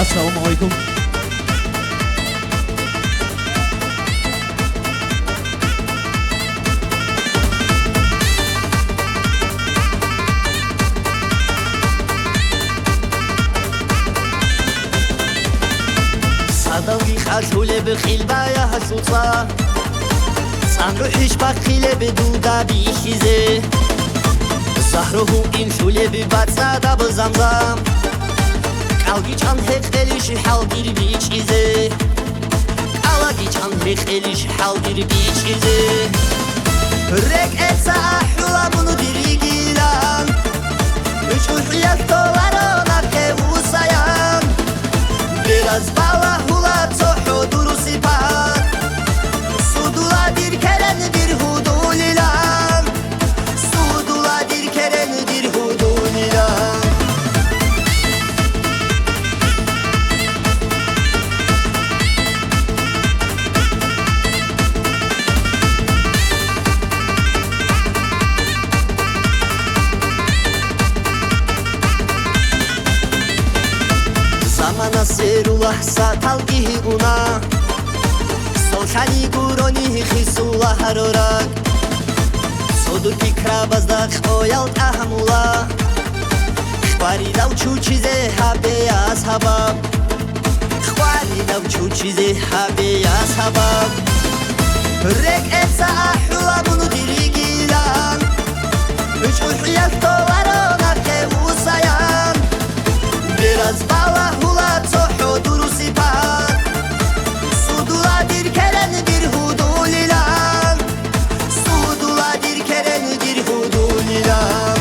Assalomu alaykum. صداقی خطوله به خیل بایا حسوسا سامرو هیچ بخیله به دودا بیخیزه زهرو این شوله به بد سادا به زمزم قلبی چند هقلیش حال گیر بیچیزه قلبی چند هقلیش حال گیر بیچیزه رک etsa ahula bunu diri gilan üç uçuyat dolarına kevusayan biraz bala hula tohu duru sipat sudula bir keren bir hudulilan sudula bir keren bir hudulilan Zamana serulah satalgihi una Solchani guroni chisula harorak Sodur fikra bazdaq oyalt ahamula Khwari davchu chize habe az habab Khwari davchu chize habe az habab Rek etsa ahula bunu diri gilan Üç uçuyak dolarona kevusayan Biraz bala hula tohu duru sipat Sudula bir keren bir hudulilan Sudula bir keren bir hudulilan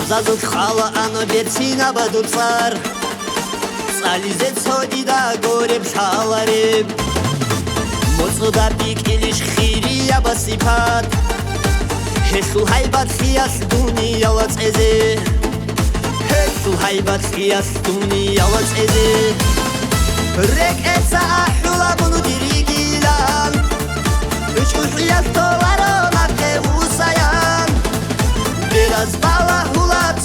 Zazut xala ano bersina badutsar Salizet sodida goreb şalarib Mutsuda pik iliş khiriya basipat Hesul haybat khiyas duniyalat eze Hesul haybat khiyas duniyalat eze Rek etsa ahula bunu diri gilan Üç uçuyak dolarona kevusayan Biraz bala hula